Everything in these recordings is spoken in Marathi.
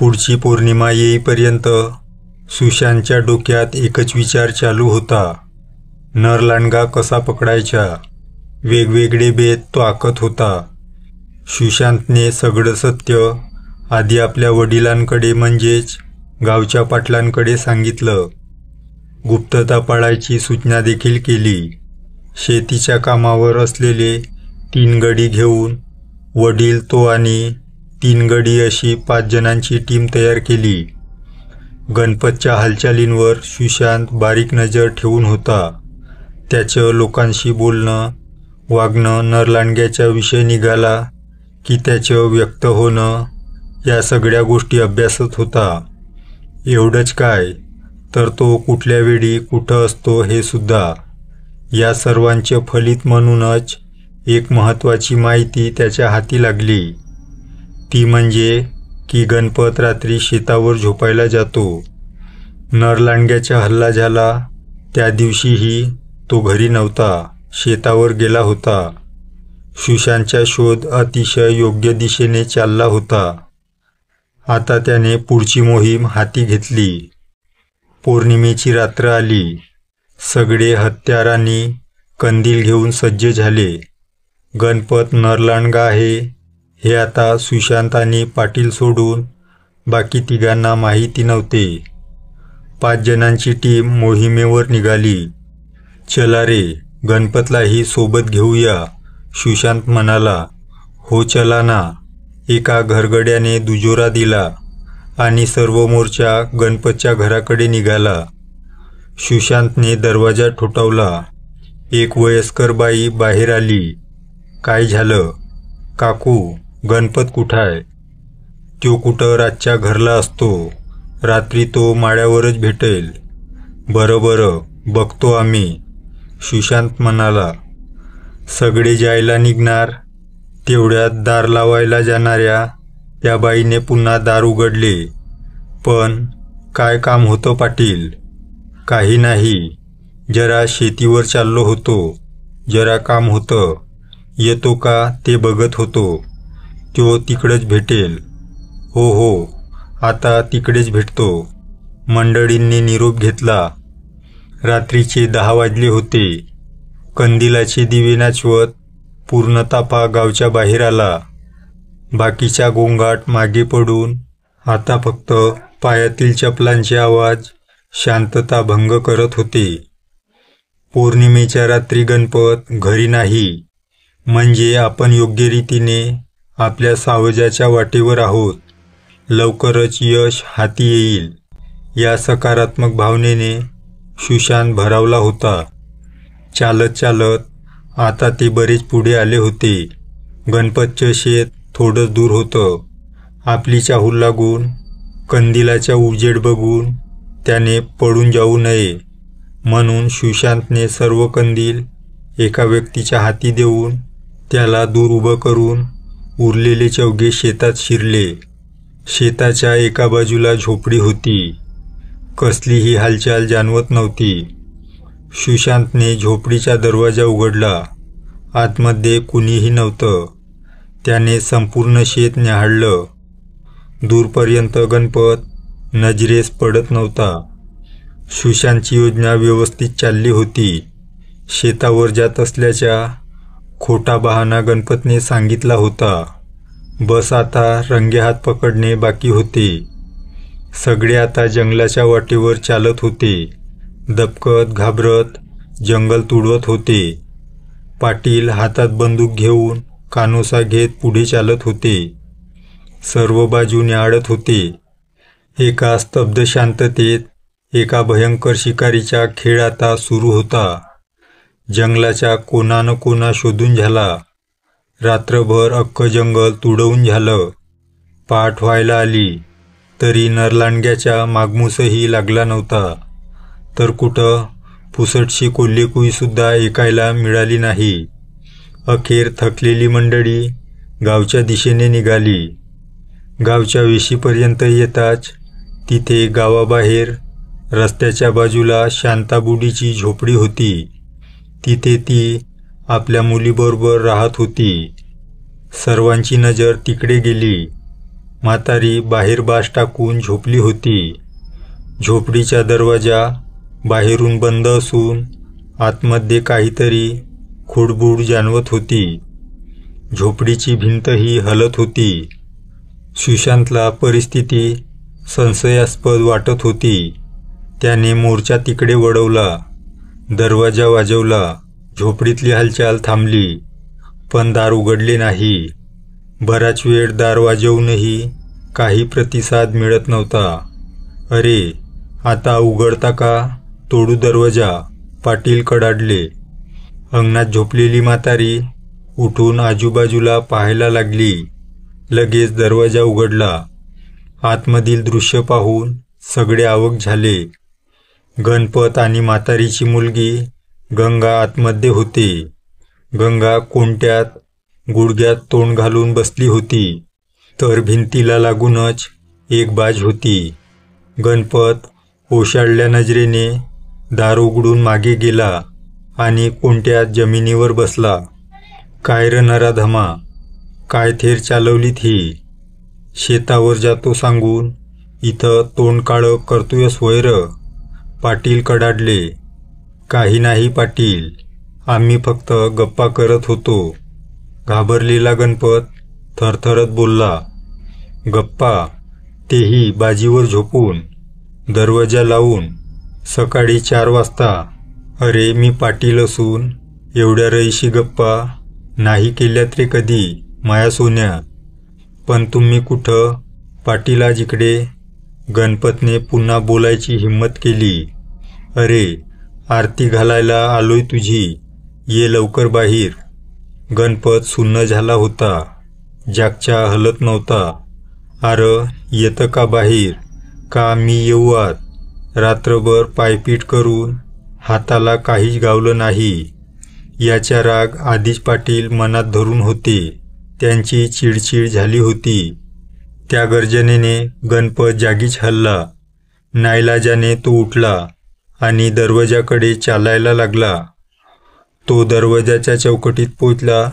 पुढची पौर्णिमा येईपर्यंत सुशांतच्या डोक्यात एकच विचार चालू होता, नरलांडगा कसा पकडायचा. वेगवेगळे बेत तो आखत होता. सुशांतने सगळं सत्य आधी आपल्या वडिलांकडे म्हणजेच गावच्या पाटलांकडे सांगितलं. गुप्तता पाळायची सूचना देखील केली. शेतीच्या कामावर असलेले 3 गडी घेऊन वडील, तो आणि 3 गडी अशी 5 जणांची टीम तयार केली. गणपतच्या हालचालींवर सुशांत बारीक नजर ठेवून होता. त्याचं लोकांशी बोलणं, वागणं, नरलांडग्याचा विषय निघाला की त्याचं व्यक्त होणं, या सगळ्या गोष्टी अभ्यासत होता. एवढंच काय, तर तो कुठल्या वेळी कुठं असतो हे सुद्धा. या सर्वांचे फलित म्हणूनच एक महत्त्वाची माहिती त्याच्या हाती लागली. ती म्हणजे की गणपत रात्री शेतावर झोपायला जातो. नरलांडग्याचा हल्ला झाला त्या दिवशीही तो घरी नव्हता, शेतावर गेला होता. सुशांतचा शोध अतिशय योग्य दिशेने चालला होता. आता त्याने पुढची मोहीम हाती घेतली. पौर्णिमेची रात्र आली. सगळे हत्यारांनी कंदील घेऊन सज्ज झाले. गणपत नरलांडगा आहे हे आता सुशांत आणि पाटील सोडून बाकी तिघांना माहिती नव्हते. 5 जणांची टीम मोहिमेवर निघाली. चला रे, गणपतलाही सोबत घेऊया, सुशांत म्हणाला. हो चला ना, एका घरगड्याने दुजोरा दिला आणि सर्व मोर्चा गणपतच्या घराकडे निघाला. सुशांतने दरवाजा ठोठावला. एक वयस्कर बाई बाहेर आली. काय झालं काकू, गणपत कुठाय? तो कुठं रातच्या घरला असतो, रात्री तो माळ्यावरच भेटेल. बरं बघतो आम्ही, सुशांत म्हणाला. सगळे जायला निघणार तेवढ्यात दार लावायला जाणाऱ्या त्या बाईने पुन्हा दार उघडले. पण काय काम होतं पाटील? काही नाही, जरा शेतीवर चाललो होतो, जरा काम होतं, येतो का ते बघत होतो. तो तिकडेच भेटेल. हो आता तिकडेच भेटतो. मंडळींनी निरोप घेतला. रात्रीचे 10 वाजले होते. कंदिलाचे दिवे नाचवत पूर्ण ताफा गावच्या बाहेर आला. बाकीचा गोंगाट मागे पडून आता फक्त पायातील चपलांचे आवाज शांतता भंग करत होते. पौर्णिमेच्या रात्री गणपत घरी नाही, म्हणजे आपण योग्य रीतीने आपल्या सावजाच्या वाटेवर आहोत. लवकरच यश हाती येईल, या सकारात्मक भावनेने सुशांत भरावला होता. चालत आता ते बरेच पुढे आले होते. गणपतचं शेत थोडंच दूर होतं. आपली चाहूल लागून कंदिलाचा उजेड बघून त्याने पडून जाऊ नये म्हणून सुशांतने सर्व कंदील एका व्यक्तीच्या हाती देऊन त्याला दूर उभं करून उरलेले 4 शेतात शिरले. शेताच्या एका बाजूला झोपडी होती. कसलीही हालचाल जाणवत नव्हती. सुशांतने झोपडीचा दरवाजा उघडला. आतमध्ये कुणीही नव्हतं. त्याने संपूर्ण शेत न्याहाळलं. दूरपर्यंत गणपत नजरेस पडत नव्हता. सुशांतची योजना व्यवस्थित चालली होती. शेतावर जात असल्याचा खोटा बहाणा गणपतने सांगितला होता. बस आता रंगेहात पकडणे बाकी होते. सगळे आता जंगलाच्या वाटेवर चालत होते. दबकत घाबरत जंगल तुडवत होते. पाटील हातात बंदूक घेऊन कानोसा घेत पुढे चालत होते. सर्व बाजू न्याहाळत होते. एका स्तब्ध शांततेत एका भयंकर शिकारीचा खेळ आता सुरू होता. जंगलाच्या कोना कोना शोधून झाला. रात्रभर अख्खं जंगल तुडवून झालं. पहाट व्हायला आली तरी नरलांडग्याचा मागमूसही लागला नव्हता. तर कुठं पुसटशी कोल्हेकुईसुद्धा ऐकायला मिळाली नाही. अखेर थकलेली मंडळी गावच्या दिशेने निघाली. गावच्या वेशीपर्यंत येताच तिथे गावाबाहेर रस्त्याच्या बाजूला शांताबुडीची झोपडी होती. तिथे ती आपल्या मुलीबरोबर राहत होती. सर्वांची नजर तिकडे गेली. म्हातारी बाहेर बास टाकून झोपली होती. झोपडीचा दरवाजा बाहेरून बंद असून आतमध्ये काहीतरी खुडबुड जाणवत होती. झोपडीची भिंतही हलत होती. सुशांतला परिस्थिती संशयास्पद वाटत होती. त्याने मोर्चा तिकडे वळवला. दरवाजा वाजवला. झोपडीतली हालचाल थांबली, पण दार उघडले नाही. बराच वेळ दार वाजवूनही काही प्रतिसाद मिळत नव्हता. अरे, आता उघडता का? तोडू दरवाजा, पाटील कडाडले. अंगणात झोपलेली म्हातारी उठून आजूबाजूला पाहायला लागली. लगेच दरवाजा उघडला. आतमधील दृश्य पाहून सगळे अवाक झाले. गणपत आणि म्हातारीची मुलगी गंगा आतमध्ये होते. गंगा कोणत्यात गुडघ्यात तोंड घालून बसली होती, तर भिंतीला लागूनच एक बाज होती. गणपत ओशाळल्या नजरेने दार उघडून मागे गेला आणि कोणत्यात जमिनीवर बसला. काय र नराधमा, काय थेर चालवलीत ही? शेतावर जातो सांगून इथं तोंड काळं करतोयस होय र? पाटील कडाडले. काही नाही पाटील, आम्ही फक्त गप्पा करत होतो. घाबरलेला गणपत थरथरत बोलला. गप्पा, तेही बाजीवर झोपून, दरवाजा लावून, सकाळी 4 वाजता? अरे, मी पाटील असून एवढ्या रईशी गप्पा नाही केल्यात रे कधी माया सोन्या. पण तुम्ही कुठं? पाटील आज इकडे. गणपतने पुन्हा बोलायची हिम्मत केली. अरे, आरती घालायला आलोय तुझी, ये लवकर बाहेर. गणपत सुन्न झाला होता. जागच्या हलत नव्हता. अरे, येतं का बाहेर? का मी येऊ आत? रात्रभर पायपीट करून हाताला काहीच गावलं नाही. याचा राग आधीच पाटील मनात धरून होते. त्यांची चिडचिड झाली होती. त्या गर्जनेने गणपत जागीच हलला. नाईलाजाने तो उठला आणि दरवाजाकडे चालायला लागला. तो दरवाजाच्या चौकटीत पोचला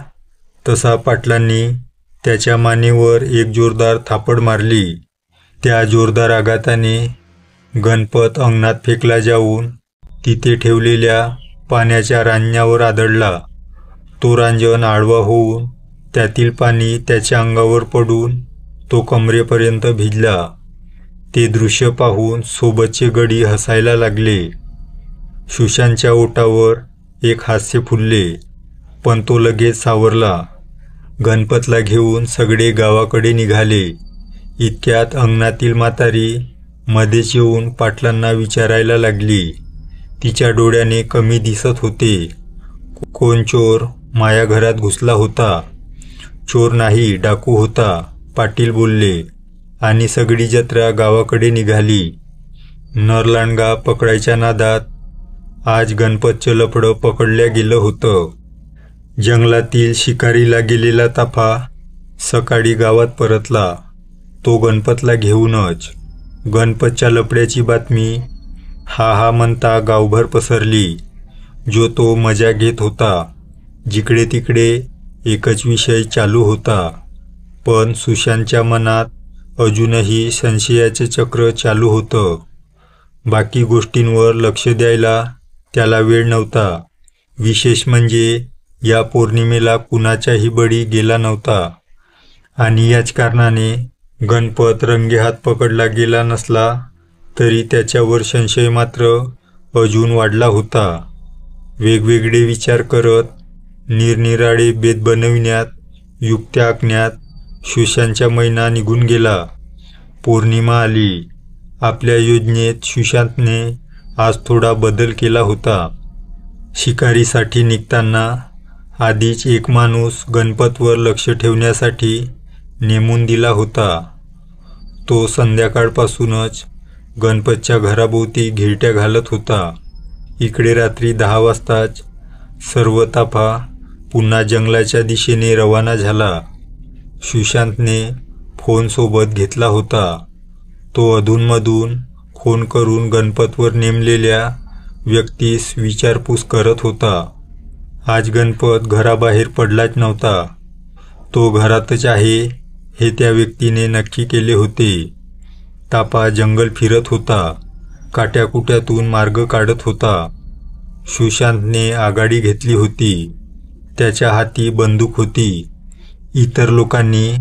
तसा पाटलांनी त्याच्या मानेवर एक जोरदार थापड मारली. त्या जोरदार आघाताने गणपत अंगणात फेकला जाऊन तिथे ठेवलेल्या पाण्याच्या रांजणावर आदळला. तो रांजण आडवा होऊन त्यातील पाणी त्याच्या अंगावर पडून तो कमरेपर्यंत भिजला. ते दृश्य पाहून सोबतचे गडी हसायला लागले. सुशांतच्या ओठावर एक हास्य फुलले, पण तो लगेच सावरला. गणपतला घेऊन सगळे गावाकडे निघाले. इतक्यात अंगणातील म्हातारी मध्येच येऊन पाटलांना विचारायला लागली. तिच्या डोळ्याने कमी दिसत होते. कोण चोर माया घरात घुसला होता? चोर नाही, डाकू होता, पाटील बोलले. आणि सगळी जत्रा गावाकडे निघाली. नरलांडगा पकडायच्या नादात आज गणपतचं लफडं पकडल्या गेलं होतं. जंगलातील शिकारीला गेलेला ताफा सकाळी गावात परतला, तो गणपतला घेऊनच. गणपतच्या लफड्याची बातमी हा हा म्हणता गावभर पसरली. जो तो मजा घेत होता. जिकडे तिकडे एकच विषय चालू होता. पण सुशांतच्या मनात अजूनही संशयाचे चक्र चालू होतं. बाकी गोष्टींवर लक्ष द्यायला त्याला वेळ नव्हता. विशेष म्हणजे या पौर्णिमेला कुणाचाही बळी गेला नव्हता. आणि याच कारणाने गणपत रंगेहात पकडला गेला नसला तरी त्याच्यावर संशय मात्र अजून वाढला होता. वेगवेगळे विचार करत, निरनिराळे बेत बनविण्यात, युक्त्या आखण्यात सुशांतचा महिना निघून गेला. पौर्णिमा आली. आपल्या योजनेत सुशांतने आज थोडा बदल केला होता. शिकारीसाठी निघताना आधीच एक माणूस गणपतवर लक्ष ठेवण्यासाठी नेमून दिला होता. तो संध्याकाळपासूनच गणपतच्या घराभोवती घिरट्या घालत होता. इकडे रात्री 10 वाजताच सर्व ताफा पुन्हा जंगलाच्या दिशेने रवाना झाला. सुशांतने फोन सोबत घेतला होता. तो अधूनमधून फोन करून गणपतवर नेमलेल्या व्यक्तीस विचारपूस करत होता. आज गणपत घराबाहेर पडलाच नव्हता. तो घरातच आहे हे त्या व्यक्तीने नक्की केले होते. तापा जंगल फिरत होता, काट्याकुट्यातून मार्ग काढत होता. सुशांतने आघाडी घेतली होती. त्याच्या हाती बंदूक होती. इतर लोकांनी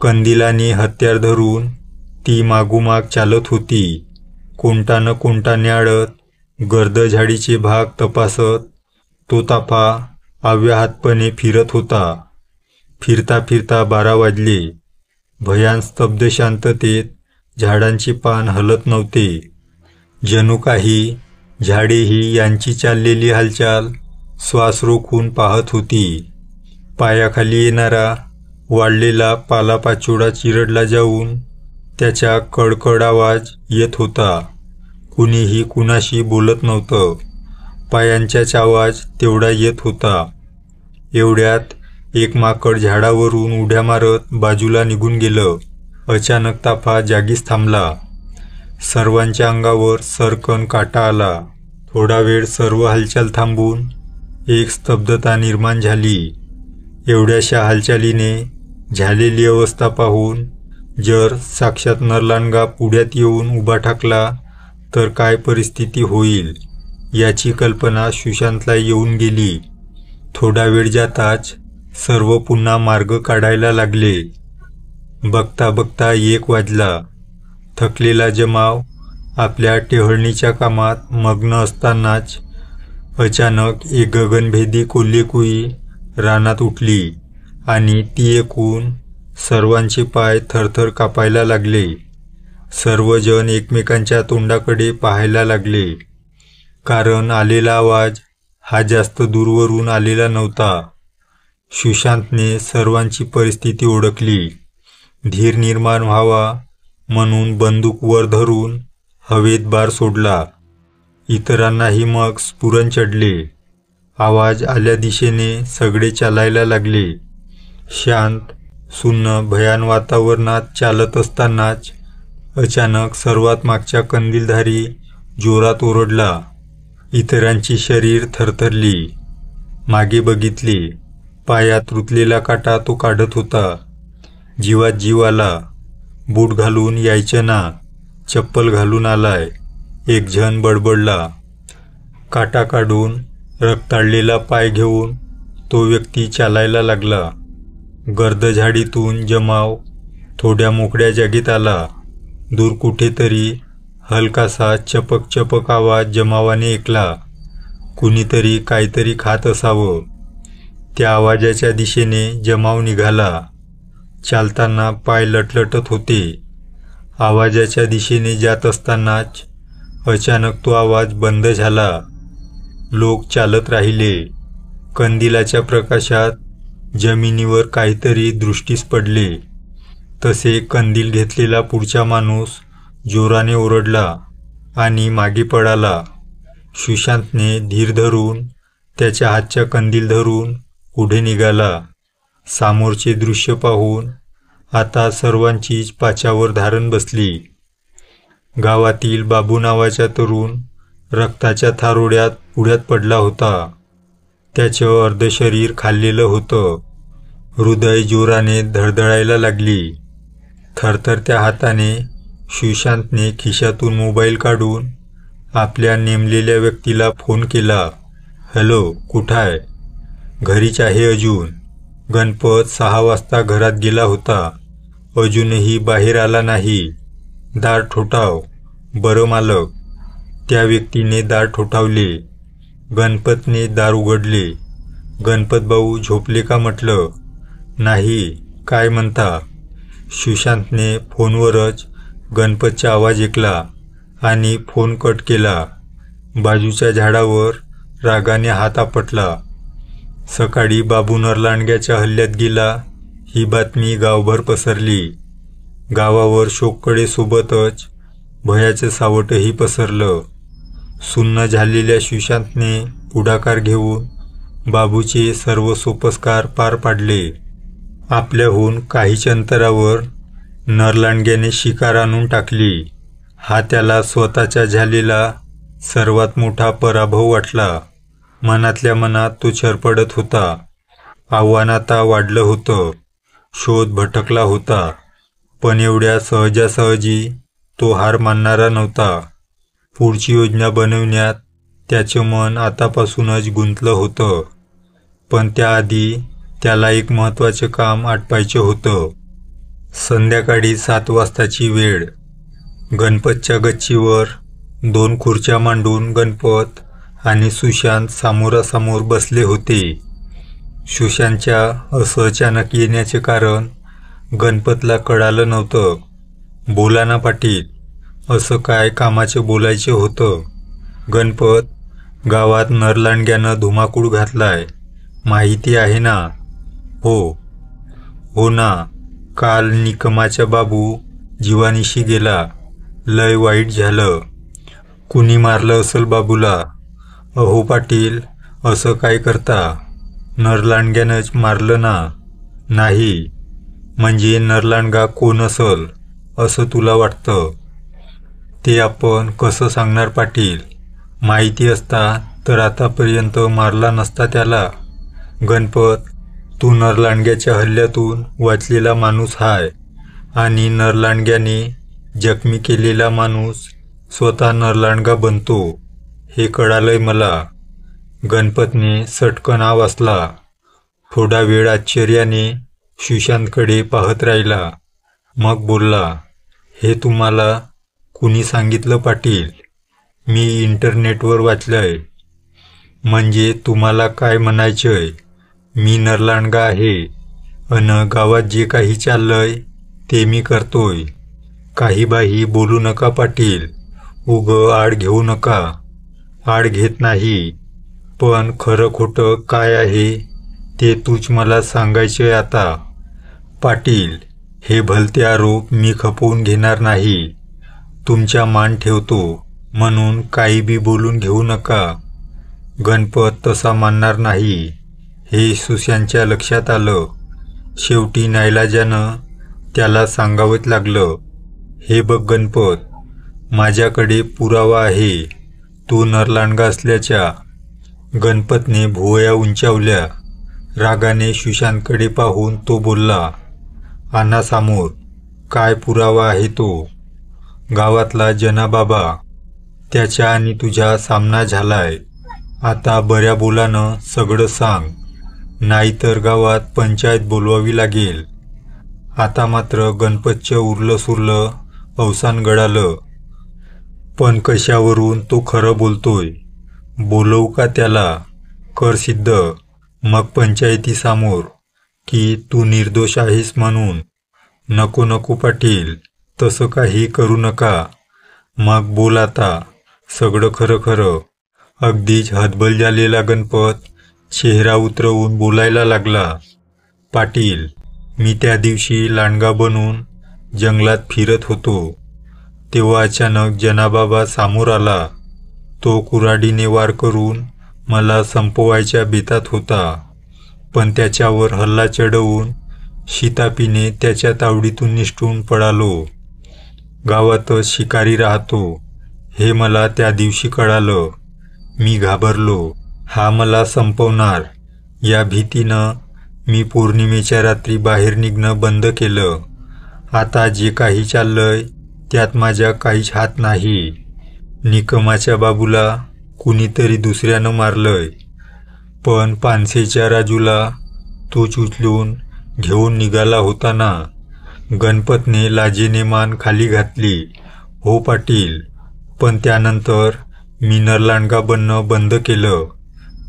कंदिलाने हत्यार धरून ती मागोमाग चालत होती. कोणता न कोणता न्याडत गर्द-झाडीचे भाग तपासत तो ताफा अव्याहतपणे फिरत होता. फिरता फिरता 12 वाजले. भयान स्तब्ध शांततेत झाडांचे पान हलत नव्हते. जणू काही झाडेही यांची चाललेली हालचाल श्वास रोखून पाहत होती. पायाखाली येणारा वाढलेला पालापाचोळा चिरडला जाऊन त्याचा कडकड आवाज येत होता. कुणीही कुणाशी बोलत नव्हतं. पायांचाच आवाज तेवढा येत होता. एवढ्यात एक माकड झाडावरून उड्या मारत बाजूला निघून गेलं. अचानक ताफा जागीच थांबला. सर्वांच्या अंगावर सरकन काटा आला. थोडा वेळ सर्व हालचाल थांबून एक स्तब्धता निर्माण झाली. एवढ्याशा हालचालीने झालेली अवस्था पाहून जर साक्षात नरलांडगा पुढ्यात येऊन उभा ठाकला तर काय परिस्थिती होईल याची कल्पना सुशांतला येऊन गेली. थोडा वेळ जाताच सर्व पुन्हा मार्ग काढायला लागले. बघता बघता 1 वाजला. थकलेला जमाव आपल्या टेहळणीच्या कामात मग्न असतानाच अचानक एक गगनभेदी कोल्हेकुई रानात उठली आणि ती ऐकून सर्वांचे पाय थरथर कापायला लागले. सर्वजण एकमेकांच्या तोंडाकडे पाहायला लागले, कारण आलेला आवाज हा जास्त दूरवरून आलेला नव्हता. सुशांतने सर्वांची परिस्थिती ओळखली. धीर निर्माण व्हावा म्हणून बंदूक वर धरून हवेत बार सोडला. इतरांनाही मग स्फुरण चढले. आवाज आल्या दिशेने सगळे चालायला लागले. शांत सुन्न भयान वातावरणात चालत असतानाच अचानक सर्वात मागच्या कंदीलधारी जोरात ओरडला. इतरांची शरीर थरथरली. मागे बघितले. पायात रुतलेला काटा तो काढत होता. जीवात जीव आला. बूट घालून यायचं ना, चप्पल घालून आलाय, एक जण बडबडला. काटा काढून रक्ताळलेला पाय घेऊन तो व्यक्ती चालायला लागला. गर्द झाडीतून जमाव थोड्या मोकळ्या जागेत आला. दूर कुठेतरी हलकासा चपक चपक आवाज जमावाने ऐकला. कुणीतरी काहीतरी खात असावं. त्या आवाजाच्या दिशेने जमाव निघाला. चालताना पाय लटलटत होते. आवाजाच्या दिशेने जात असतानाच अचानक तो आवाज बंद झाला. लोक चालत राहिले. कंदिलाच्या प्रकाशात जमिनीवर काहीतरी दृष्टीस पडले. तसे कंदील घेतलेला पुढचा माणूस जोराने ओरडला आणि मागे पळाला. सुशांतने धीर धरून त्याच्या हातच्या कंदील धरून पुढे निघाला. सामोरचे दृश्य पाहून आता सर्वांचीच पाचावर धारण बसली. गावातील बाबू नावाचा तरुण रक्ताच्या थारोड्यात पुढ्यात पडला होता. त्याचं अर्ध शरीर खाल्लेलं होतं. हृदय जोराने धडधडायला लागली. थरथरत्या हाताने सुशांतने खिशातून मोबाईल काढून आपल्या नेमलेल्या व्यक्तीला फोन केला. हॅलो, कुठाय? घरीच आहे अजून. गणपत 6 वाजता घरात गेला होता. अजूनही बाहेर आला नाही. दार ठोठाव. बरं मालक. त्या व्यक्तीने दार ठोठावले. गणपतने दार उघडले. गणपत भाऊ झोपले का म्हटलं. नाही, काय म्हणता? सुशांतने फोनवरच गणपतचा आवाज ऐकला आणि फोन कट केला. बाजूच्या झाडावर रागाने हात आपटला. सकाळी बाबू नरलांडग्याच्या हल्ल्यात गेला ही बातमी गावभर पसरली. गावावर शोककडे सोबतच भयाचं सावटही पसरलं. सुन्न झालेल्या सुशांतने पुढाकार घेऊन बाबूचे सर्व सोपस्कार पार पाडले. आपल्याहून काहीच अंतरावर नरलांडग्याने शिकार आणून टाकली. हा त्याला स्वतःचा झालेला सर्वात मोठा पराभव वाटला. मनातल्या मनात तो छरपडत होता. आव्हान आता वाढलं होतं. शोध भटकला होता, पण एवढ्या सहजासहजी तो हार मानणारा नव्हता. पुढची योजना बनवण्यात त्याचं मन आतापासूनच गुंतलं होतं. पण त्याआधी त्याला एक महत्त्वाचं काम आटपायचं होतं. संध्याकाळी 7 वाजताची वेळ. गणपतच्या गच्चीवर 2 खुर्च्या मांडून गणपत आणि सुशांत समोरासमोर बसले होते. सुशांतच्या असं अचानक येण्याचे कारण गणपतला कळालं नव्हतं. बोला ना पाटील, असं काय कामाचं बोलायचं होतं? गणपत, गावात नरलांडग्यानं धुमाकूळ घातलाय, माहिती आहे ना? हो ना, काल निकमाचा बाबू जीवानिशी गेला. लय वाईट झालं. कुणी मारलं असेल बाबूला? अहो पाटील, असं काय करता? नरलांडग्यानंच मारलं ना? नाही, म्हणजे नरलांडगा कोण असेल असं तुला वाटतं? ते आपण कसं सांगणार पाटील? माहिती असता तर आतापर्यंत मारला नसता त्याला. गणपत, तू नरलांडग्याच्या हल्ल्यातून वाचलेला माणूस हाय आणि नरलांडग्याने जखमी केलेला माणूस स्वतः नरलांडगा बनतो, हे कळालंय मला. गणपतने सटकन आवाजला. थोडा वेळ आश्चर्याने सुशांतकडे पाहत राहिला. मग बोलला, हे तुम्हाला कुणी सांगितलं पाटील? मी इंटरनेटवर वाचलंय. म्हणजे तुम्हाला काय म्हणायचंय? मी नरलांडगा आहे अन गावात जे काही चाललंय ते मी करतोय. काही बाही बोलू नका पाटील, आड घेऊ नका. आड घेत नाही, पण खरं खोटं काय आहे ते तूच मला सांगायचंय आता. पाटील, हे भलते आरोप मी खपवून घेणार नाही. तुमचा मान ठेवतो म्हणून काही बी बोलून घेऊ नका. गणपत तसा मानणार नाही, हे सुशांतच्या लक्षात आलं. शेवटी नाईलाजानं त्याला सांगावंच लागलं. हे बघ गणपत, माझ्याकडे पुरावा आहे तू नरलांडगा असल्याचा. गणपतने भुवया उंचावल्या. रागाने सुशांतकडे पाहून तो बोलला, आणा समोर. काय पुरावा आहे तो? गावातला जनाबाबा, त्याच्या आणि तुझा सामना झालाय. आता बऱ्या बोलानं सगळं सांग, नाहीतर गावात पंचायत बोलवावी लागेल. आता मात्र गणपतचं उरलं सुरलं अवसान गळालं. पण कशावरून तो खरं बोलतोय? बोलवू का त्याला? कर सिद्ध, मग पंचायतीसमोर की तू निर्दोष आहेस म्हणून. नको पाटील, तसं काही करू नका. मग बोल आता सगळं खरं खरं. अगदीच हतबल झालेला गणपत चेहरा उतरवून बोलायला लागला. पाटील, मी त्या दिवशी लांडगा बनून जंगलात फिरत होतो, तेव्हा अचानक जनाबाबा समोर आला. तो कुऱ्हाडीने वार करून मला संपवायच्या बेतात होता, पण त्याच्यावर हल्ला चढवून शितापीने त्याच्या तावडीतून निसटून पळालो. गावातच शिकारी राहतो हे मला त्या दिवशी कळालं. मी घाबरलो, हा मला संपवणार. या भीतीनं मी पौर्णिमेच्या रात्री बाहेर निघणं बंद केलं. आता जे काही चाललंय त्यात माझ्या काहीच हात नाही. निकमाच्या बाबूला कुणीतरी दुसऱ्यानं मारलंय, पण पानसेच्या राजूला तोच उचलून घेऊन निघाला होता ना. गणपतने लाजेने मान खाली घातली. हो पाटील, पण त्यानंतर मी नरलांडगा बनणं बंद केलं.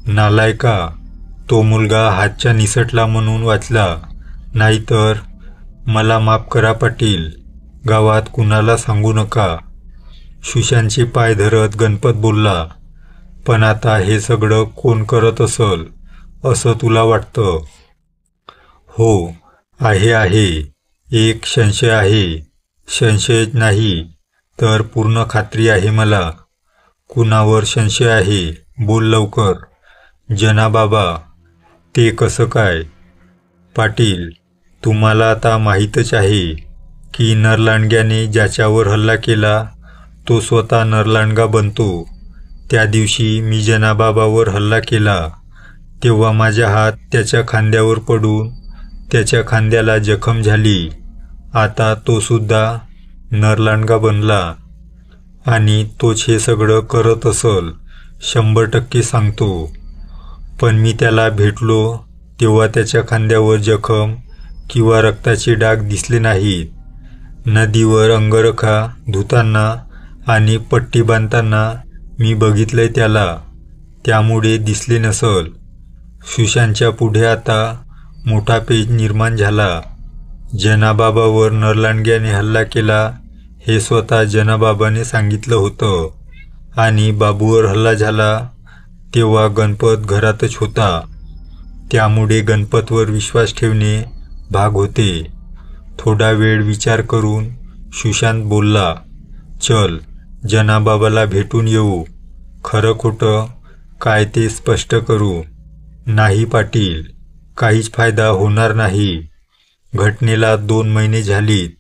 नालायका, तो मुलगा हातच्या निसटला म्हणून वाचला, नाहीतर मला माफ करा पाटील, गावात कुणाला सांगू नका. सुशांतचे पाय धरत गणपत बोलला, पण आता हे सगळं कोण करत असल असं तुला वाटतं? हो, आहे. एक संशय आहे. संशयच नाही तर पूर्ण खात्री आहे मला. कुणावर संशय आहे? बोल लवकर. जनाबाबा. ते कसं काय? पाटील, तुम्हाला आता माहीतच आहे की नरलांडग्याने ज्याच्यावर हल्ला केला तो स्वतः नरलांडगा बनतो. त्या दिवशी मी जनाबाबावर हल्ला केला तेव्हा माझा हात त्याच्या खांद्यावर पडून त्याच्या खांद्याला जखम झाली. आता तो सुद्धा नरलांडगा बनला आणि तोच हे सगळं करत असल, 100% सांगतो. पण मी त्याला भेटलो तेव्हा त्याच्या खांद्यावर जखम किंवा रक्ताचे डाग दिसले नाहीत. नदीवर अंगरखा धुताना आणि पट्टी बांधताना मी बघितलंय त्याला, त्यामुळे दिसले नसल. सुशांतच्या पुढे आता मोठा पेच निर्माण झाला. जनाबाबावर नरलांडग्याने हल्ला केला हे स्वतः जनाबाबाने सांगितलं होतं आणि बाबूवर हल्ला झाला तेव्हा गणपत घरातच होता. त्यामुळे गणपतवर विश्वास ठेवणे भाग होते. थोडा वेळ विचार करून सुशांत बोलला, चल जनाबाबाला भेटून येऊ, खरं खोटं काय ते स्पष्ट करू. नाही पाटील, काहीच फायदा होणार नाही. घटनेला 2 महिने झालीत.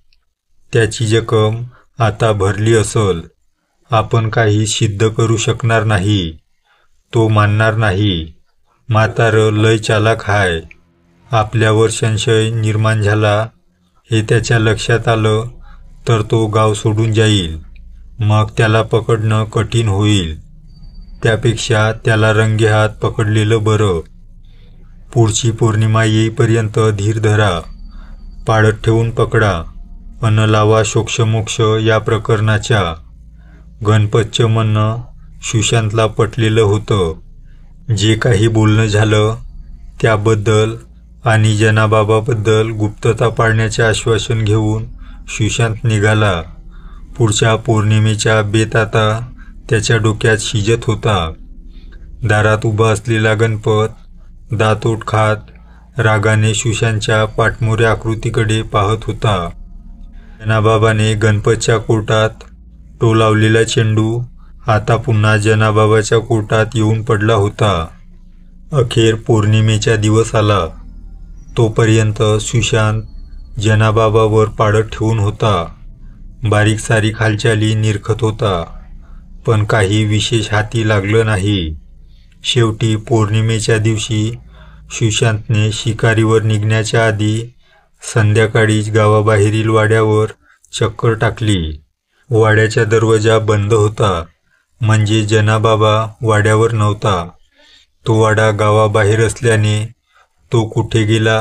त्याची जखम आता भरली असल. आपण काही सिद्ध करू शकणार नाही. तो मानणार नाही. म्हातारं लय चालाक हाय. आपल्यावर संशय निर्माण झाला हे त्याच्या लक्षात आलं तर तो गाव सोडून जाईल. मग त्याला पकडणं कठीण होईल. त्यापेक्षा त्याला रंगेहात पकडलेलं बरं. पुढची पौर्णिमा येईपर्यंत धीर धरा, पाळत ठेवून पकडा, अन लावा शोक्षमोक्ष या प्रकरणाच्या. गणपतचं म्हणणं सुशांतला पटलेलं होतं. जे काही बोलणं झालं त्याबद्दल आणि जनाबाबाबद्दल गुप्तता पाळण्याचे आश्वासन घेऊन सुशांत निघाला. पुढच्या पौर्णिमेच्या बेत आता त्याच्या डोक्यात शिजत होता. दारात उभा असलेला गणपत दातोट खात रागाने सुशांतच्या पाठमोऱ्या आकृतीकडे पाहत होता. जनाबाबाने गणपतच्या कोर्टात टोलावलेला चेंडू आता पुन्हा जनाबाबाच्या कोर्टात येऊन पडला होता. अखेर पौर्णिमेचा दिवस आला. तोपर्यंत सुशांत जनाबाबावर पाळत ठेवून होता. बारीक सारीक हालचाली निरखत होता, पण काही विशेष हाती लागलं नाही. शेवटी पौर्णिमेच्या दिवशी सुशांतने शिकारीवर निघण्याच्या आधी संध्याकाळीच गावाबाहेरील वाड्यावर चक्कर टाकली. वाड्याचा दरवाजा बंद होता, म्हणजे जनाबाबा वाड्यावर नव्हता. तो वाडा गावाबाहेर असल्याने तो कुठे गेला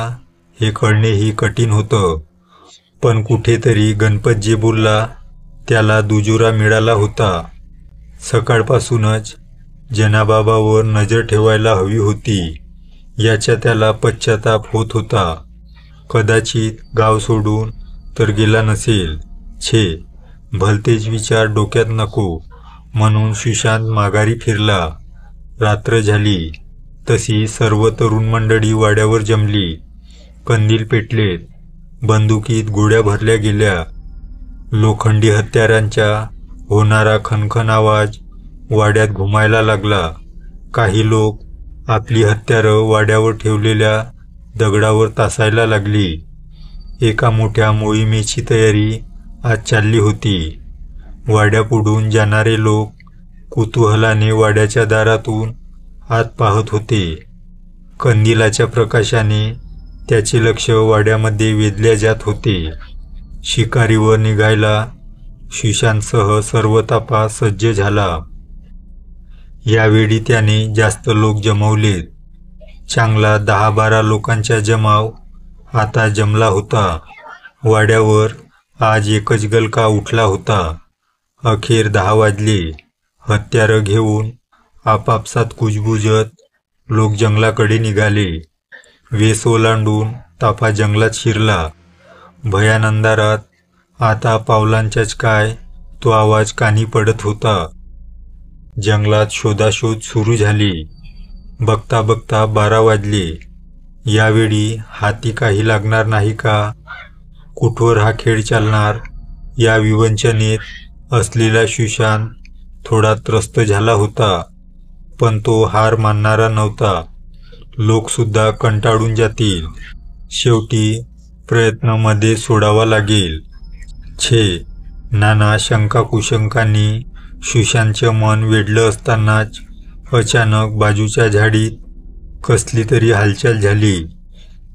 हे कळणेही कठीण होतं. पण कुठेतरी गणपत जे बोलला त्याला दुजोरा मिळाला होता. सकाळपासूनच जनाबाबावर नजर ठेवायला हवी होती याचा त्याला पश्चाताप होत होता. कदाचित गाव सोडून तर गेला नसेल. छे, भलतेच विचार डोक्यात नको म्हणून सुशांत माघारी फिरला. रात्र झाली तशी सर्व तरुण मंडळी वाड्यावर जमली. कंदील पेटलेत, बंदुकीत गोळ्या भरल्या गेल्या. लोखंडी हत्यारांचा होणारा खणखण आवाज वाड्यात घुमायला लागला. काही लोक आपली हत्यारं वाड्यावर ठेवलेल्या दगडावर तासायला लागली. एका मोठ्या मोहिमेची तयारी आज चालली होती. वाड्यापुढून जाणारे लोक कुतूहलाने वाड्याच्या दारातून आत पाहत होते. कंदिलाच्या प्रकाशाने त्याचे लक्ष वाड्यामध्ये वेधले जात होते. शिकारीवर निघायला सुशांतसह सर्व तपास सज्ज झाला. यावेळी त्याने जास्त लोक जमवलेत. चांगला 10-12 लोकांचा जमाव आता जमला होता. वाड्यावर आज एकच गलका उठला होता. अखेर 10 वाजले. हत्यारं घेऊन आपापसात कुजबुजत लोक जंगलाकडे निघाले. वेस ओलांडून ताफा जंगलात शिरला. भयान अंधारात आता पावलांचाच काय तो आवाज कानी पडत होता. जंगलात शोधाशोध सुरू झाली. बघता बघता 12 वाजले. यावेळी हाती काही लागणार नाही का? कुठवर हा खेळ चालणार या विवंचनेत असलेला सुशांत थोडा त्रस्त झाला होता. पण तो हार मानणारा नव्हता. लोकसुद्धा कंटाळून जातील. शेवटी प्रयत्नामध्ये सोडावा लागेल. छे, नाना शंकाकुशंकांनी सुशांतचं मन वेढलं असतानाच अचानक बाजूच्या झाडीत कसली तरी हालचाल झाली.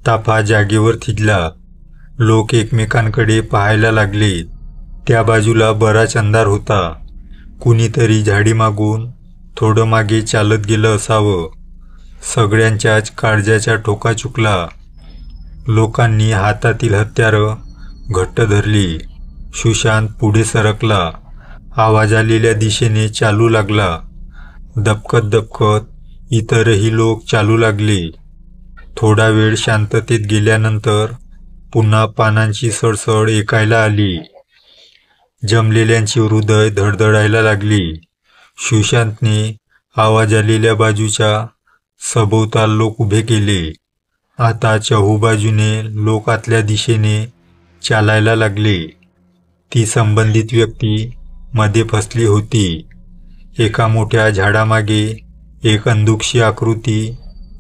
ताफा जागेवर थिजला. लोक एकमेकांकडे पाहायला लागले. त्या बाजूला बराच अंधार होता. कुणीतरी झाडी मागून थोडं मागे चालत गेलं असावं. सगळ्यांच्याच काळजाचा ठोका चुकला. लोकांनी हातातील हत्यारं घट्ट धरली. सुशांत पुढे सरकला. आवाज आलेल्या दिशेने चालू लागला. दबकत दबकत इतरही लोक चालू लागले. थोडा वेळ शांततेत गेल्यानंतर पुन्हा पानांची सडसड ऐकायला आली. जमलेल्यांची हृदय धडधडायला लागली. सुशांतने आवाज आलेल्या बाजूच्या सभोवताल लोक उभे केले. आता चहूबाजूने लोक आतल्या दिशेने चालायला लागले. ती संबंधित व्यक्ती मध्ये फसली होती. एका मोठ्या झाडामागे एक अंधुकशी आकृती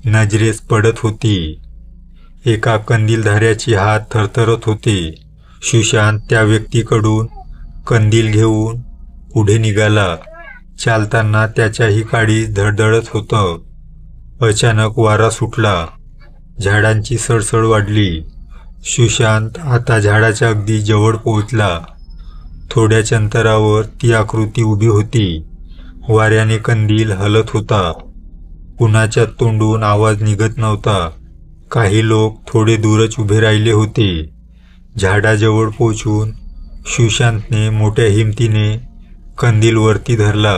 नजरेस पडत होती. एका कंदीलधाऱ्याचे हात थरथरत होते. सुशांत त्या व्यक्तीकडून कंदील घेऊन पुढे निघाला. चालताना त्याच्याही काळी धडधडत होतं. अचानक वारा सुटला. झाडांची सडसड वाढली. सुशांत आता झाडाच्या अगदी जवळ पोहोचला. थोड्याच अंतरावर ती आकृती उभी होती. वाऱ्याने कंदील हलत होता. कुणाच्या तोंडून आवाज निघत नव्हता. काही लोक थोडे दूरच उभे राहिले होते. झाडाजवळ पोहोचून सुशांतने मोठ्या हिमतीने कंदील वरती धरला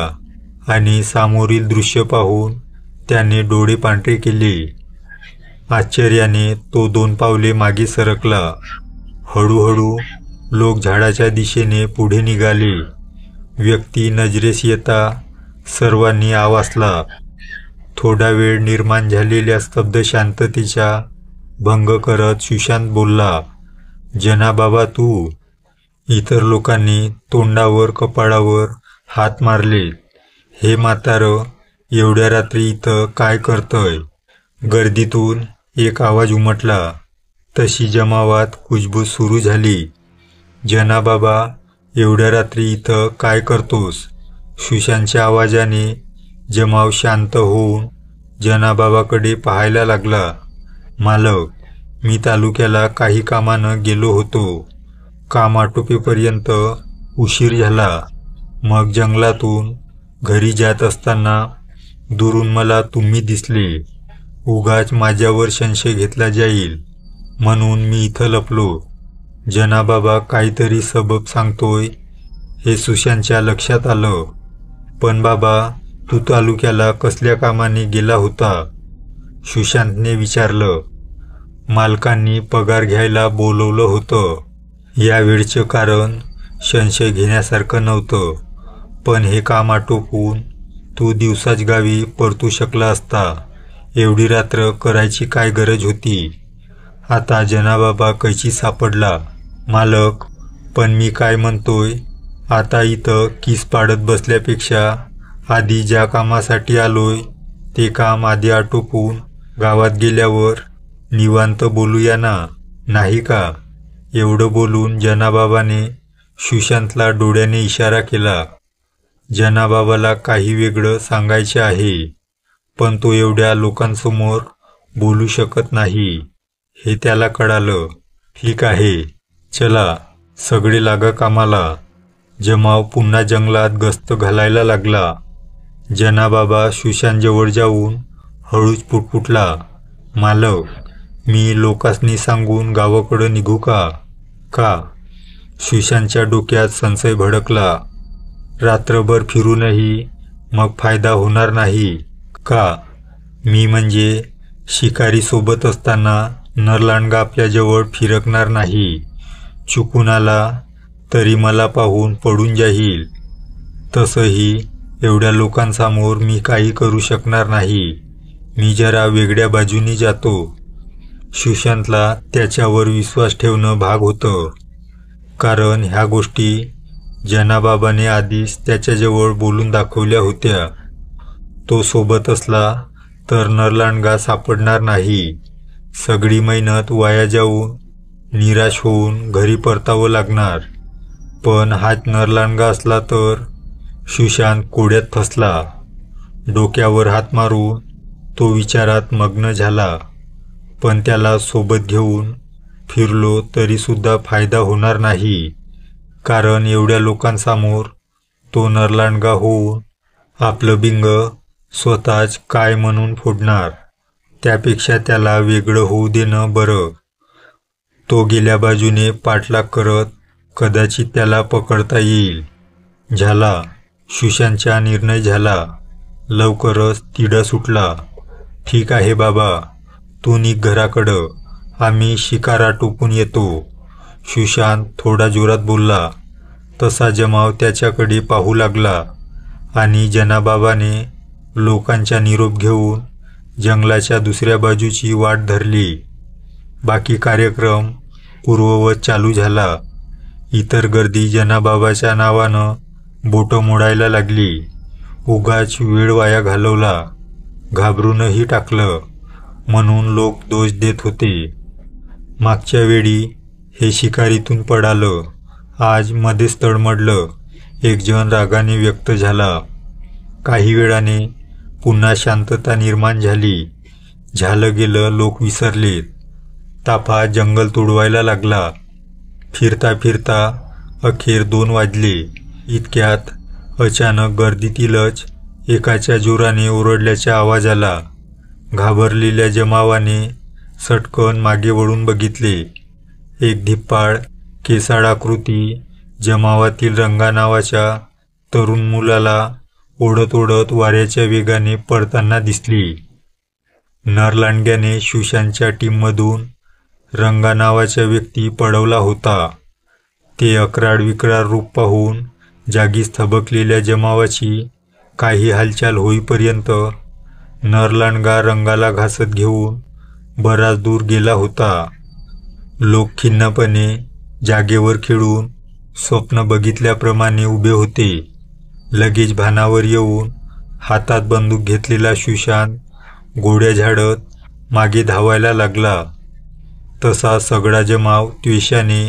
आणि समोरील दृश्य पाहून त्याने डोळे पांढरे केले. आश्चर्याने तो 2 पावले मागे सरकला. हळूहळू लोक झाडाच्या दिशेने पुढे निघाले. व्यक्ती नजरेस येता सर्वांनी आवाजला. थोडा वेळ निर्माण झालेल्या स्तब्ध शांततेचा भंग करत सुशांत बोलला, "जनाबाबा तू." इतर लोकांनी तोंडावर कपाळावर हात मारले. "हे म्हातारं एवढ्या रात्री इथं काय करतंय?" गर्दीतून एक आवाज उमटला. तशी जमावात कुजबूज सुरू झाली. "जनाबाबा एवढ्या रात्री इथं काय करतोस?" सुशांतच्या आवाजाने जमाव शांत होऊन जनाबाबाकडे पाहायला लागला. "मालक, मी तालुक्याला काही कामानं गेलो होतो. काम आटोपेपर्यंत उशीर झाला. मग जंगलातून घरी जात असताना दुरून मला तुम्ही दिसले. उगाच माझ्यावर संशय घेतला जाईल म्हणून मी इथं लपलो." जनाबाबा काहीतरी सबब सांगतोय हे सुशांतच्या लक्षात आलं. "पण बाबा तू तालुक्याला कसल्या कामाने गेला होता?" सुशांतने विचारलं. "मालकांनी पगार घ्यायला बोलवलं होतं." यावेळचं कारण संशय घेण्यासारखं नव्हतं. "पण हे काम आटोपून तू दिवसाच गावी परतू शकला असता. एवढी रात्र करायची काय गरज होती?" आता जनाबाबा कैची सापडला. "मालक, पण मी काय म्हणतोय, आता इथं किस पाडत बसल्यापेक्षा आधी ज्या कामासाठी आलोय ते काम आधी आटोपून गावात गेल्यावर निवांत बोलूया ना, नाही का?" एवढं बोलून जनाबाबाने सुशांतला डोळ्याने इशारा केला. जनाबाबाला काही वेगळं सांगायचे आहे, पण तो एवढ्या लोकांसमोर बोलू शकत नाही हे त्याला कळालं. "ठीक आहे, चला सगळे लागा कामाला." जमाव पुन्हा जंगलात गस्त घालायला लागला. जनाबाबा सुशांतजवळ जाऊन हळूच पुटपुटला, "मालक, मी लोकांनी सांगून गावाकडं निघू का?" "का?" सुशांतच्या डोक्यात संशय भडकला. "रात्रभर फिरूनही मग फायदा होणार नाही का?" "मी म्हणजे शिकारी सोबत असताना नरलांडगा आपल्याजवळ फिरकणार नाही. चुकून आला तरी मला पाहून पडून जाईल. तसंही एवढ्या लोकांसमोर मी काही करू शकणार नाही. मी जरा वेगळ्या बाजूनी जातो." सुशांतला त्याच्यावर विश्वास ठेवणं भाग होतं. कारण ह्या गोष्टी जनाबाबाने आधीच त्याच्याजवळ बोलून दाखवल्या होत्या. तो सोबत असला तर नरलांडगा सापडणार नाही. सगळी मेहनत वाया जाऊन निराश होऊन घरी परतावं लागणार. पण हाच नरलांडगा असला तर सुशांत कोड्यात फसला. डोक्यावर हात मारून तो विचारात मग्न झाला. पण त्याला सोबत घेऊन फिरलो तरीसुद्धा फायदा होणार नाही, कारण एवढ्या लोकांसमोर तो नरलांडगा होऊन आपलं बिंग स्वतःच काय म्हणून फोडणार. त्यापेक्षा त्याला वेगळं होऊ देणं बरं. तो गेल्या बाजूने पाठलाग करत कदाचित त्याला पकडता येईल. झाला. सुशांतचा निर्णय झाला. लवकरच तिढा सुटला. ठीक आहे बाबा, तू निघ घराकडं, आम्ही शिकार आटोपून येतो. सुशांत थोडा जोरात बोलला. तसा जमाव त्याच्याकडे पाहू लागला आणि जनाबाबाने लोकांचा निरोप घेऊन जंगलाच्या दुसऱ्या बाजूची वाट धरली. बाकी कार्यक्रम पूर्ववत चालू झाला. इतर गर्दी जनाबाबाच्या नावानं बोटं मोडायला लागली. उगाच वेळ वाया घालवला, घाबरूनही टाकलं म्हणून लोक दोष देत होते. मागच्या वेळी हे शिकारीतून पडालं, आज मध्येच तडमडलं. एक जण रागाने व्यक्त झाला. काही वेळाने पुन्हा शांतता निर्माण झाली. झालं गेलं लोक विसरलेत. ताफा जंगल तुडवायला लागला. फिरता फिरता अखेर 2 वाजले. इतक्यात अचानक गर्दीतीलच एकाच्या जोराने ओरडल्याचा आवाज आला. घाबरलेल्या जमावाने सटकन मागे वळून बघितले. एक धिप्पाड केसाळाकृती जमावातील रंगा नावाच्या तरुण मुलाला ओढत ओढत वाऱ्याच्या वेगाने पळताना दिसली. नरलांडग्याने सुशांतच्या टीममधून रंगा नावाचा व्यक्ती पळवला होता. ते अक्राळ विक्राळ रूप पाहून जागीच थबकलेल्या जमावाची काही हालचाल होईपर्यंत नरलांडगा रंगाला घासत घेऊन बराच दूर गेला होता. लोक खिन्नपणे जागेवर खेळून स्वप्न बघितल्याप्रमाणे उभे होते. लगेच भानावर येऊन हातात बंदूक घेतलेला सुशांत गोळ्या झाडत मागे धावायला लागला. तसा सगळा जमाव त्वेषाने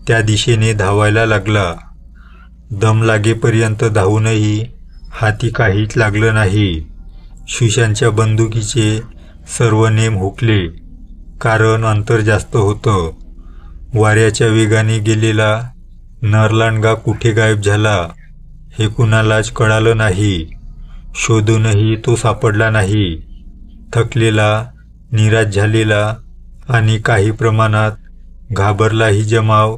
त्या दिशेने धावायला लागला. दम लागेपर्यंत धावूनही हाती काहीच लागलं नाही. सुशांतच्या बंदुकीचे सर्व नेम हुकले, कारण अंतर जास्त होतं. वाऱ्याच्या वेगाने गेलेला नरलांडगा कुठे गायब झाला हे कुणालाच कळालं नाही. शोधूनही तो सापडला नाही. थकलेला, निराश झालेला आणि काही प्रमाणात घाबरलाही जमाव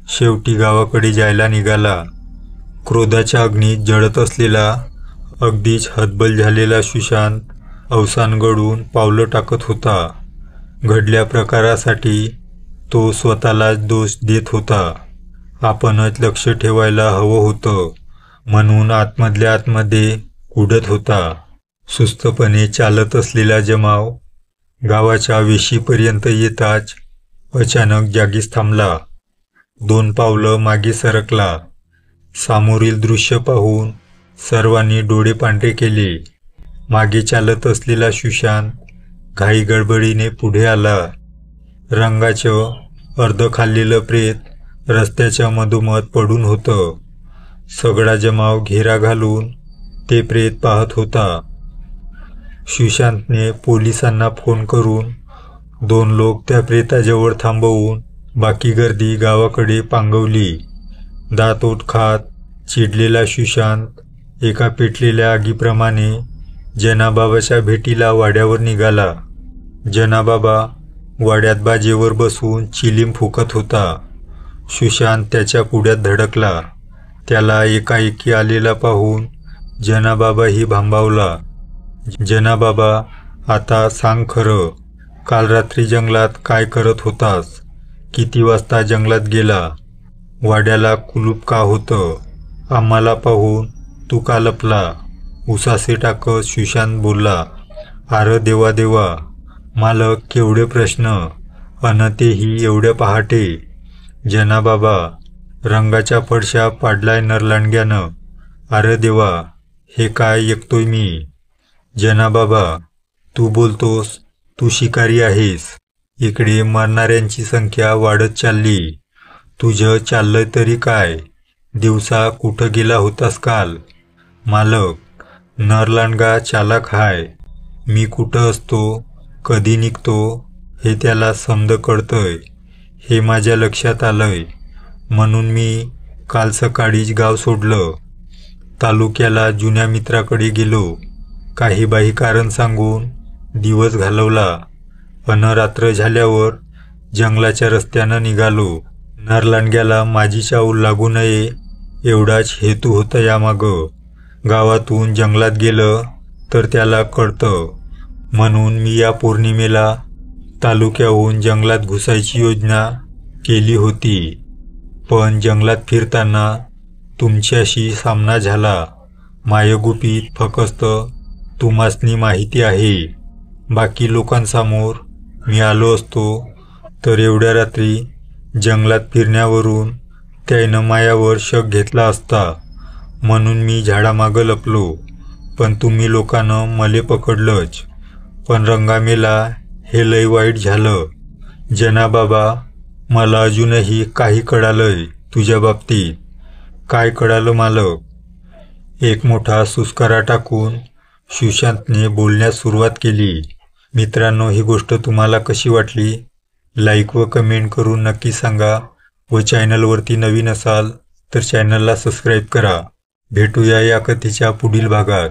शेवटी गावाकडे जायला निघाला. क्रोधाच्या अग्नीत जळत असलेला, अगदीच हतबल झालेला सुशांत अवसानगडून पावलं टाकत होता. घडल्या प्रकारासाठी तो स्वतःलाच दोष देत होता. आपणच लक्ष ठेवायला हवं होतं म्हणून आतमधल्या आतमध्ये उडत होता. सुस्तपणे चालत असलेला जमाव गावाच्या वेशीपर्यंत येताच अचानक जागीच थांबला. 2 पावलं मागे सरकला. समोरील दृश्य पाहून सर्वांनी डोळे पांढरे केले. मागे चालत असलेला सुशांत घाई गडबडीने पुढे आला. रंगाचं अर्ध खाल्लेलं प्रेत रस्त्याच्या मधोमध पडून होतं. सगळा जमाव घेरा घालून ते प्रेत पाहत होता. सुशांतने पोलिसांना फोन करून 2 लोक त्या प्रेताजवळ थांबवून बाकी गर्दी गावाकडे पांगवली. दातोट खात चिडलेला सुशांत एका पेटलेल्या आगीप्रमाणे जनाबाबाच्या भेटीला वाड्यावर निघाला. जनाबाबा वाड्यात बाजेवर बसून चिलीम फुकत होता. सुशांत त्याच्या पुढ्यात धडकला. त्याला एकाएकी आलेला पाहून जनाबाबाही भांबावला. जनाबाबा, आता सांग खरं, काल रात्री जंगलात काय करत होतास? किती वाजता जंगलात गेला? वाड्याला कुलूप का होतं? आम्हाला पाहून तू का लपला? उसासे टाकत सुशांत बोलला. अरे देवा देवा, मालक, केवढे प्रश्न, अन तेही एवढ्या पहाटे. जनाबाबा, रंगाच्या फडशा पाडलाय नरलांडग्यानं. अरे देवा, हे काय ऐकतोय मी? जनाबाबा, तू बोलतोस, तू शिकारी आहेस. इकडे मरणाऱ्यांची संख्या वाढत चालली. तुझं चाललंय तरी काय? दिवसा कुठं गेला होतास काल? मालक, नरलांडगा चालाक हाय. मी कुठं असतो, कधी निघतो हे त्याला समद कळतंय, हे माझ्या लक्षात आलंय. म्हणून मी काल सकाळीच गाव सोडलं. तालुक्याला जुन्या मित्राकडे गेलो. काही बाही कारण सांगून दिवस घालवला. अन रात्र झाल्यावर जंगलाच्या रस्त्यानं निघालो. नरलांडग्याला माझी चाहूल लागू नये एवढाच हेतू होता यामागं. गावातून जंगलात गेलं तर त्याला कळतं, म्हणून मी या पौर्णिमेला तालुक्याहून जंगलात घुसायची योजना केली होती. पण जंगलात फिरताना तुमच्याशी सामना झाला. मायगुपीत फक्त तुम्हासनी माहिती आहे. बाकी लोकांसमोर मी आलो असतो तर एवढ्या रात्री जंगलात फिरण्यावरून त्यानं मायावर शक घेतला असता. म्हणून मी झाडामागं लपलो. पण तुम्ही लोकांनं मले पकडलंच. पण रंगामेला हे लय वाईट झालं. जनाबाबा, मला अजूनही काही कळालंय तुझ्या बाबतीत. काय कळालं मालक? एक मोठा सुस्कारा टाकून सुशांतने बोलण्यास सुरुवात केली. मित्रांनो, ही गोष्ट तुम्हाला कशी वाटली? लाईक व कमेंट करून नक्की सांगा. व चॅनलवरती नवीन असाल तर चॅनलला सबस्क्राईब करा. भेटूया या कथेच्या पुढील भागात.